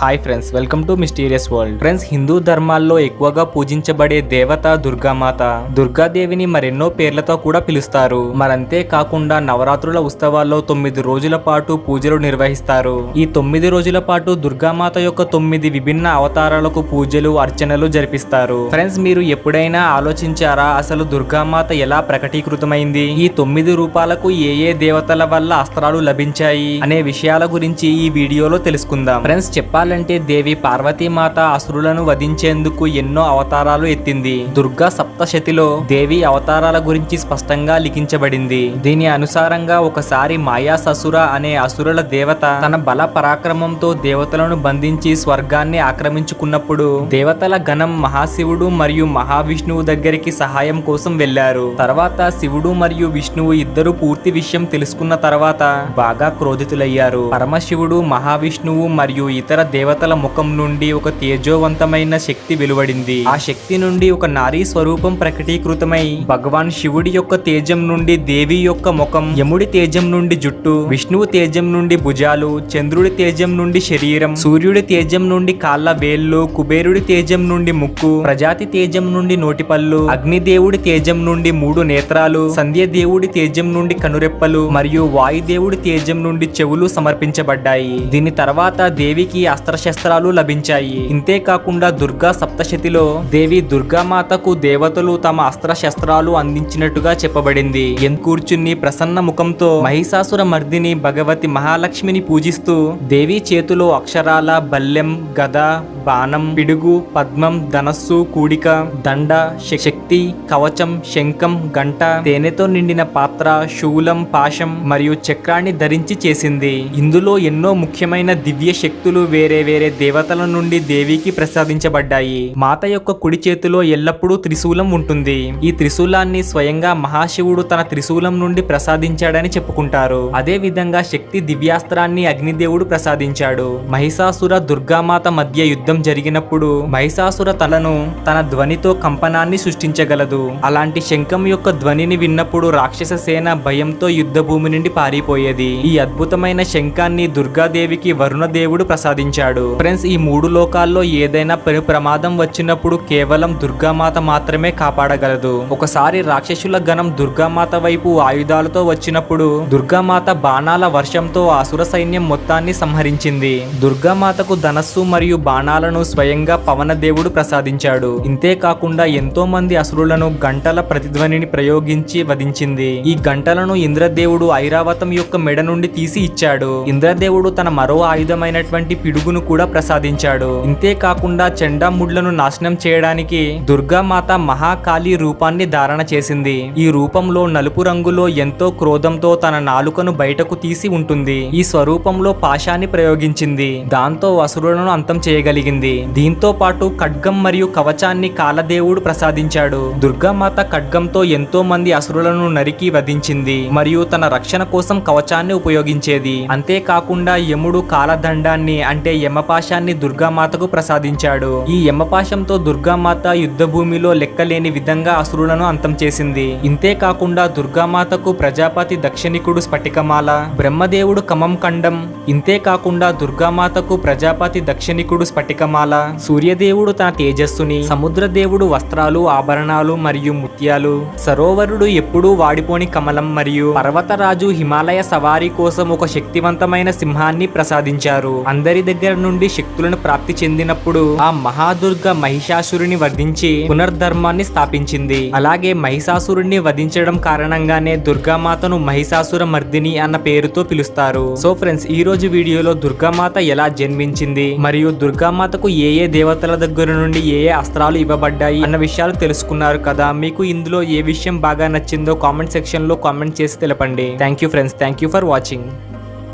Hi friends, welcome to mysterious world. Friends, Hindu ధర్మాల్లో ఎక్కువగా పూజించబడే దేవత దుర్గామాత. దుర్గాదేవిని మరెన్నో పేర్లతో కూడా పిలుస్తారు. మరంతే కాకుండా నవరాత్రుల ఉత్సవాల్లో 9 రోజుల పాటు పూజలు నిర్వహిస్తారు. ఈ 9 రోజుల పాటు దుర్గామాత యొక్క 9 విభిన్న అవతారాలకు పూజలు, అర్చనలు జరిపిస్తారు. ఫ్రెండ్స్, మీరు ఎప్పుడైనా ఆలోచించారా అసలు దుర్గామాత ఎలా ప్రకటీకృతమైంది? ఈ 9 రూపాలకు ఏ దేవతల వల్ల అస్త్రాలు లభించాయి అనే విషయాల గురించి ఈ వీడియోలో తెలుసుకుందాం. ఫ్రెండ్స్, చెప్పాలంటే దేవి పార్వతీమాత అసురులను వధించేందుకు ఎన్నో అవతారాలు ఎత్తింది. దుర్గా సప్తశతిలో దేవి అవతారాల గురించి స్పష్టంగా లిఖించబడింది. దీని అనుసారంగా ఒకసారి మాయాససుర అనే అసురుల దేవత తన బల పరాక్రమంతో దేవతలను బంధించి స్వర్గాన్ని ఆక్రమించుకున్నప్పుడు దేవతల గణం మహాశివుడు మరియు మహావిష్ణువు దగ్గరికి సహాయం కోసం వెళ్లారు. తర్వాత శివుడు మరియు విష్ణువు ఇద్దరు పూర్తి విషయం తెలుసుకున్న తర్వాత బాగా క్రోధితులయ్యారు. పరమశివుడు, మహావిష్ణువు మరియు ఇతర దేవతల ముఖం నుండి ఒక తేజోవంతమైన శక్తి వెలువడింది. ఆ శక్తి నుండి ఒక నారీ స్వరూపం ప్రకటీకృతమై భగవాన్ శివుడి యొక్క తేజం నుండి దేవి యొక్క ముఖం, యముడి తేజం నుండి జుట్టు, విష్ణువు తేజం నుండి భుజాలు, చంద్రుడి తేజం నుండి శరీరం, సూర్యుడి తేజం నుండి కాళ్ళ వేళ్లు, కుబేరుడి తేజం నుండి ముక్కు, ప్రజాతి తేజం నుండి నోటిపళ్ళు, అగ్నిదేవుడి తేజం నుండి 3 నేత్రాలు, సంధ్యదేవుడి తేజం నుండి కనురెప్పలు మరియు వాయుదేవుడి తేజం నుండి చెవులు సమర్పించబడ్డాయి. దీని తర్వాత దేవికి అస్త్రశస్త్రాలు లభించాయి. ఇంతేకాకుండా దుర్గా సప్తశతిలో దేవి దుర్గామాతకు దేవతలు తమ అస్త్రశస్త్రాలు అందించినట్టుగా చెప్పబడింది. కూర్చుని ప్రసన్న ముఖంతో మహిషాసుర మర్దిని భగవతి మహాలక్ష్మిని పూజిస్తూ దేవి చేతిలో అక్షరాల, బల్లెం, గద, బాణం, పిడుగు, పద్మం, ధనస్సు, కూడిక, దండ, శక్తి, కవచం, శంఖం, గంట, తేనెతో నిండిన పాత్ర, శూలం, పాశం మరియు చక్రాన్ని ధరించి చేసింది. ఇందులో ఎన్నో ముఖ్యమైన దివ్య శక్తులు వేరే దేవతల నుండి దేవికి ప్రసాదించబడ్డాయి. మాత యొక్క కుడి చేతిలో ఎల్లప్పుడూ త్రిశూలం ఉంటుంది. ఈ త్రిశూలాన్ని స్వయంగా మహాశివుడు తన త్రిశూలం నుండి ప్రసాదించాడని చెప్పుకుంటారు. అదే విధంగా శక్తి దివ్యాస్త్రాన్ని అగ్నిదేవుడు ప్రసాదించాడు. మహిషాసుర దుర్గామాత మధ్య యుద్ధం జరిగినప్పుడు మహిషాసుర తలను తన ధ్వనితో కంపనాన్ని సృష్టించగలదు. అలాంటి శంఖం యొక్క ధ్వనిని విన్నప్పుడు రాక్షస సేన భయంతో యుద్ధ భూమి నుండి పారిపోయేది. ఈ అద్భుతమైన శంఖాన్ని దుర్గాదేవికి వరుణదేవుడు ప్రసాదించాడు. ఫ్రెండ్స్, ఈ 3 లోకాల్లో ఏదైనా ప్రమాదం వచ్చినప్పుడు కేవలం దుర్గామాత మాత్రమే కాపాడగలదు. ఒకసారి రాక్షసుల గణం దుర్గామాత వైపు ఆయుధాలతో వచ్చినప్పుడు దుర్గామాత బాణాల వర్షంతో అసుర సైన్యం మొత్తాన్ని సంహరించింది. దుర్గామాతకు ధనస్సు మరియు బాణాలను స్వయంగా పవనదేవుడు ప్రసాదించాడు. ఇంతేకాకుండా ఎంతో మంది అసురులను గంటల ప్రతిధ్వనిని ప్రయోగించి వధించింది. ఈ గంటలను ఇంద్రదేవుడు ఐరావతం యొక్క మెడ నుండి తీసి ఇచ్చాడు. ఇంద్రదేవుడు తన మరో ఆయుధమైనటువంటి పిడుగును కూడా ప్రసాదించాడు. ఇంతేకాకుండా చండాముడ్లను నాశనం చేయడానికి దుర్గామాత మహాకాళి రూపాన్ని ధారణ చేసింది. ఈ రూపంలో నలుపు రంగులో ఎంతో క్రోధంతో తన నాలుకను బయటకు తీసి ఉంటుంది. ఈ స్వరూపంలో పాశాన్ని ప్రయోగించింది. దాంతో అసురులను అంతం చేయగలిగింది. దీంతో పాటు ఖడ్గం మరియు కవచాన్ని కాలదేవుడు ప్రసాదించాడు. దుర్గామాత ఖడ్గంతో ఎంతో మంది అసురులను నరికి వధించింది మరియు తన రక్షణ కోసం కవచాన్ని ఉపయోగించేది. అంతేకాకుండా యముడు కాలదండాన్ని అంటే యమపాశాన్ని దుర్గామాతకు ప్రసాదించాడు. ఈ యమపాశంతో దుర్గామాత యుద్ధ భూమిలో లెక్కలేని విధంగా అసురులను అంతం చేసింది. ఇంతేకాకుండా దుర్గామాతకు ప్రజాపతి దక్షిణికుడు స్ఫటికమాల, బ్రహ్మదేవుడు కమం ఖండం, ఇంతేకాకుండా దుర్గామాతకు ప్రజాపతి దక్షిణికుడు స్ఫటికమాల, సూర్యదేవుడు తన తేజస్సుని, సముద్రదేవుడు వస్త్రాలు, ఆభరణాలు మరియు ముత్యాలు, సరోవరుడు ఎప్పుడూ వాడిపోని కమలం మరియు పర్వతరాజు హిమాలయ సవారీ కోసం ఒక శక్తివంతమైన సింహాన్ని ప్రసాదించారు. అందరి దగ్గర నుండి శక్తులను ప్రాప్తి చెందినప్పుడు ఆ మహాదుర్గ మహిషాసురుని వధించి పునర్ధర్మాన్ని స్థాపించింది. అలాగే మహిషాసురుణ్ణి వధించడం కారణంగానే దుర్గామాతను మహిషాసుర మర్దిని అన్న పేరుతో పిలుస్తారు. సో ఫ్రెండ్స్, ఈ రోజు వీడియోలో దుర్గామాత ఎలా జన్మించింది మరియు దుర్గామాతకు ఏ దేవతల దగ్గర నుండి ఏ అస్త్రాలు ఇవ్వబడ్డాయి అన్న విషయాలు తెలుసుకున్నారు కదా. మీకు ఇందులో ఏ విషయం బాగా నచ్చిందో కామెంట్ సెక్షన్ లో కామెంట్ చేసి తెలపండి. Thank you friends, thank you for watching.